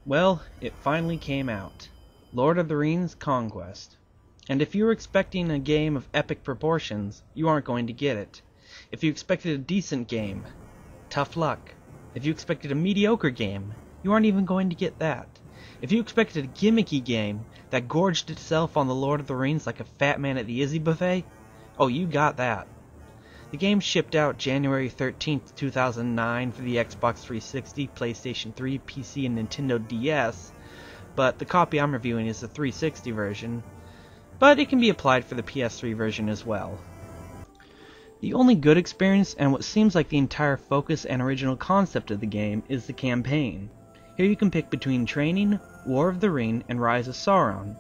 Well, it finally came out. Lord of the Rings Conquest. And if you were expecting a game of epic proportions, you aren't going to get it. If you expected a decent game, tough luck. If you expected a mediocre game, you aren't even going to get that. If you expected a gimmicky game that gorged itself on the Lord of the Rings like a fat man at the Izzy buffet, oh, you got that. The game shipped out January 13th, 2009 for the Xbox 360, PlayStation 3, PC, and Nintendo DS, but the copy I'm reviewing is the 360 version, but it can be applied for the PS3 version as well. The only good experience, and what seems like the entire focus and original concept of the game, is the campaign. Here you can pick between Training, War of the Ring, and Rise of Sauron.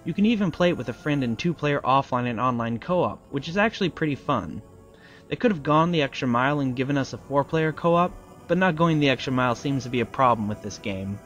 You can even play it with a friend in 2-player offline and online co-op, which is actually pretty fun. They could have gone the extra mile and given us a 4-player co-op, but not going the extra mile seems to be a problem with this game.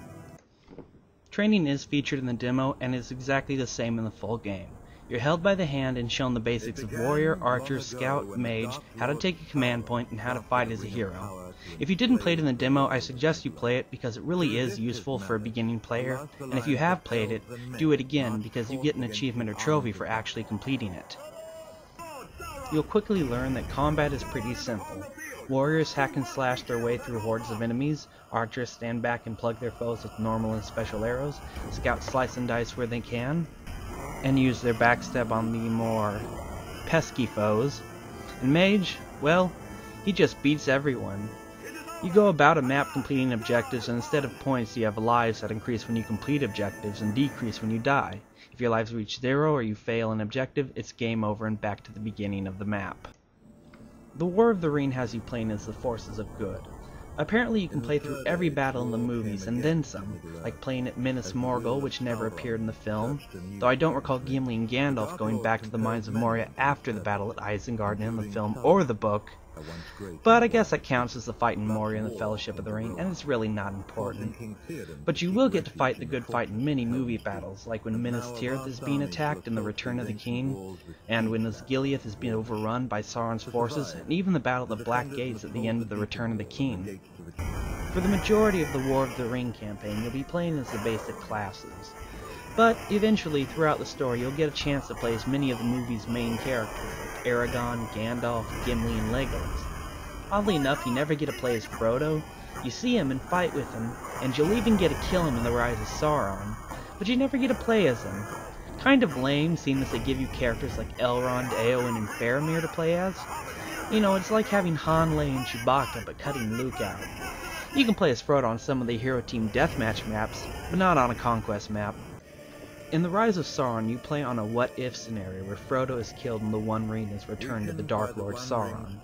Training is featured in the demo and is exactly the same in the full game. You're held by the hand and shown the basics of warrior, archer, scout, mage, how to take a command point, and how to fight as a hero. If you didn't play it in the demo, I suggest you play it because it really is useful for a beginning player, and if you have played it, do it again because you get an achievement or trophy for actually completing it. You'll quickly learn that combat is pretty simple. Warriors hack and slash their way through hordes of enemies, archers stand back and plug their foes with normal and special arrows, scouts slice and dice where they can, and use their backstab on the more pesky foes. And mage, well, he just beats everyone. You go about a map completing objectives, and instead of points you have lives that increase when you complete objectives and decrease when you die. If your lives reach 0 or you fail an objective, it's game over and back to the beginning of the map. The War of the Ring has you playing as the forces of good. Apparently you can play through every battle in the movies and then some, like playing at Minas Morgul, which never appeared in the film, though I don't recall Gimli and Gandalf going back to the mines of Moria after the battle at Isengard in the film or the book, but I guess that counts as the fight in Moria in the Fellowship of the Ring, and it's really not important. But you will get to fight the good fight in many movie battles, like when Minas Tirith is being attacked in The Return of the King, and when Osgiliath is being overrun by Sauron's forces, and even the Battle of the Black Gates at the end of The Return of the King. For the majority of the War of the Ring campaign, you'll be playing as the basic classes. But eventually, throughout the story, you'll get a chance to play as many of the movie's main characters, like Aragorn, Gandalf, Gimli, and Legolas. Oddly enough, you never get to play as Frodo. You see him and fight with him, and you'll even get to kill him in the Rise of Sauron, but you never get to play as him. Kind of lame, seeing as they give you characters like Elrond, Eowyn, and Faramir to play as. You know, it's like having Han, Leia, and Chewbacca, but cutting Luke out. You can play as Frodo on some of the Hero Team Deathmatch maps, but not on a Conquest map. In the Rise of Sauron, you play on a what-if scenario where Frodo is killed and the One Ring is returned to the Dark Lord Sauron.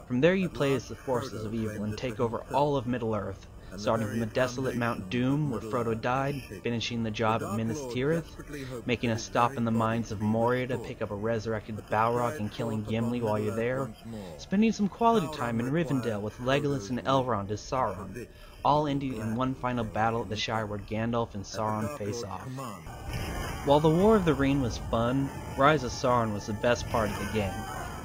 From there you play as the forces of evil and take over all of Middle-earth, starting from the desolate Mount Doom where Frodo died, finishing the job at Minas Tirith, making a stop in the mines of Moria to pick up a resurrected Balrog and killing Gimli while you're there, spending some quality time in Rivendell with Legolas and Elrond as Sauron, all ending in one final battle at the Shire where Gandalf and Sauron face off. While the War of the Ring was fun, Rise of Sauron was the best part of the game.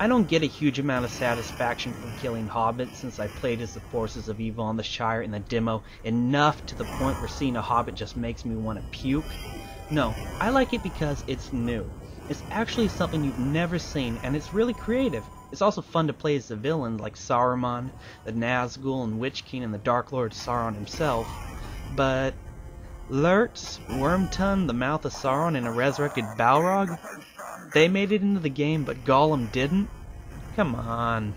I don't get a huge amount of satisfaction from killing hobbits since I played as the forces of evil on the Shire in the demo enough to the point where seeing a hobbit just makes me want to puke. No, I like it because it's new. It's actually something you've never seen, and it's really creative. It's also fun to play as the villains like Saruman, the Nazgul and Witch King, and the Dark Lord Sauron himself, but Lurtz, Wormtongue, the Mouth of Sauron, and a resurrected Balrog? They made it into the game, but Gollum didn't? Come on.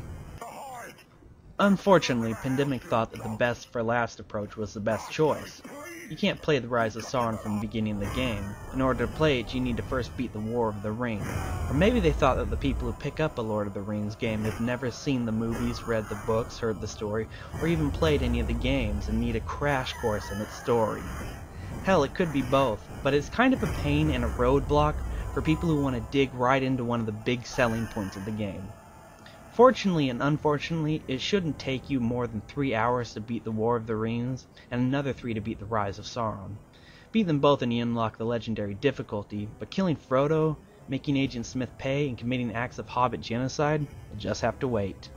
Unfortunately, Pandemic thought that the best for last approach was the best choice. You can't play the Rise of Sauron from the beginning of the game. In order to play it, you need to first beat the War of the Ring. Or maybe they thought that the people who pick up a Lord of the Rings game have never seen the movies, read the books, heard the story, or even played any of the games and need a crash course in its story. Hell, it could be both, but it's kind of a pain and a roadblock for people who want to dig right into one of the big selling points of the game. Fortunately and unfortunately, it shouldn't take you more than 3 hours to beat the War of the Rings, and another 3 to beat the Rise of Sauron. Beat them both and you unlock the legendary difficulty, but killing Frodo, making Agent Smith pay, and committing acts of Hobbit genocide will just have to wait.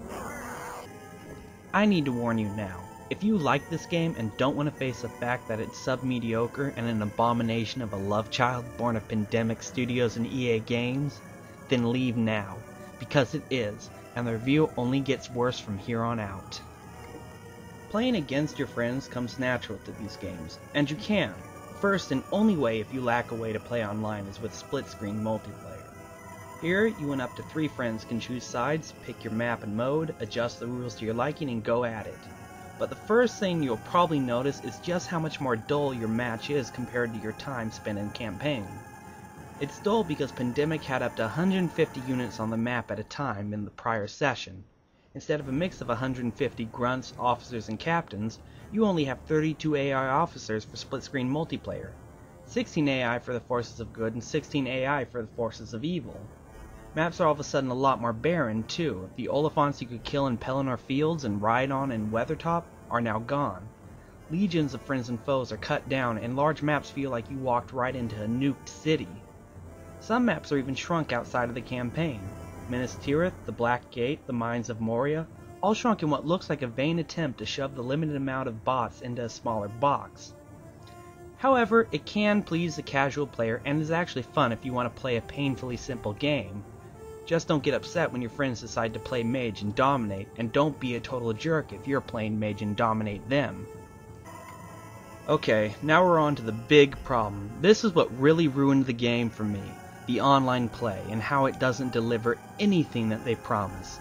I need to warn you now. If you like this game and don't want to face the fact that it's sub-mediocre and an abomination of a love child born of Pandemic Studios and EA Games, then leave now, because it is, and the review only gets worse from here on out. Playing against your friends comes natural to these games, and you can. First and only way if you lack a way to play online is with split-screen multiplayer. Here, you and up to 3 friends can choose sides, pick your map and mode, adjust the rules to your liking, and go at it. But the first thing you'll probably notice is just how much more dull your match is compared to your time spent in campaign. It's dull because Pandemic had up to 150 units on the map at a time in the prior session. Instead of a mix of 150 grunts, officers, and captains, you only have 32 AI officers for split-screen multiplayer, 16 AI for the forces of good, and 16 AI for the forces of evil. Maps are all of a sudden a lot more barren, too. The Oliphants you could kill in Pelennor Fields and ride on in Weathertop are now gone. Legions of friends and foes are cut down, and large maps feel like you walked right into a nuked city. Some maps are even shrunk outside of the campaign. Minas Tirith, the Black Gate, the Mines of Moria, all shrunk in what looks like a vain attempt to shove the limited amount of bots into a smaller box. However, it can please the casual player and is actually fun if you want to play a painfully simple game. Just don't get upset when your friends decide to play mage and dominate, and don't be a total jerk if you're playing mage and dominate them. Okay, now we're on to the big problem. This is what really ruined the game for me, the online play, and how it doesn't deliver anything that they promise.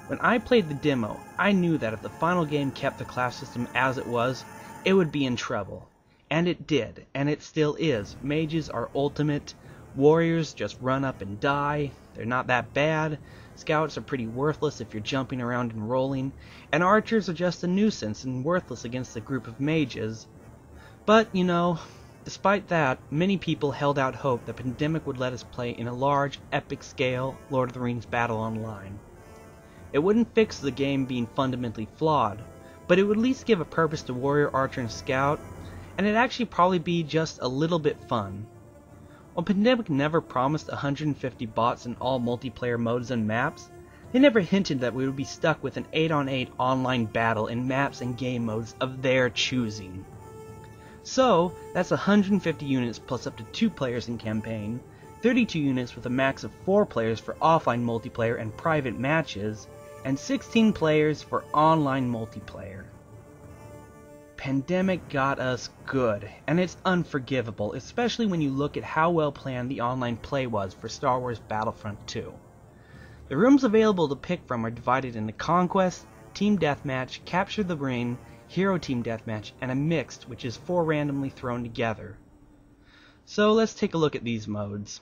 When I played the demo, I knew that if the final game kept the class system as it was, it would be in trouble. And it did, and it still is. Mages are ultimate, warriors just run up and die, they're not that bad, scouts are pretty worthless if you're jumping around and rolling, and archers are just a nuisance and worthless against a group of mages. But, you know, despite that, many people held out hope that Pandemic would let us play in a large, epic-scale Lord of the Rings battle online. It wouldn't fix the game being fundamentally flawed, but it would at least give a purpose to warrior, archer, and scout, and it'd actually probably be just a little bit fun. While Pandemic never promised 150 bots in all multiplayer modes and maps, they never hinted that we would be stuck with an 8-on-8 online battle in maps and game modes of their choosing. So, that's 150 units plus up to 2 players in campaign, 32 units with a max of 4 players for offline multiplayer and private matches, and 16 players for online multiplayer. Pandemic got us good, and it's unforgivable, especially when you look at how well planned the online play was for Star Wars Battlefront 2. The rooms available to pick from are divided into Conquest, Team Deathmatch, Capture the Ring, Hero Team Deathmatch, and a Mixed, which is 4 randomly thrown together. So let's take a look at these modes.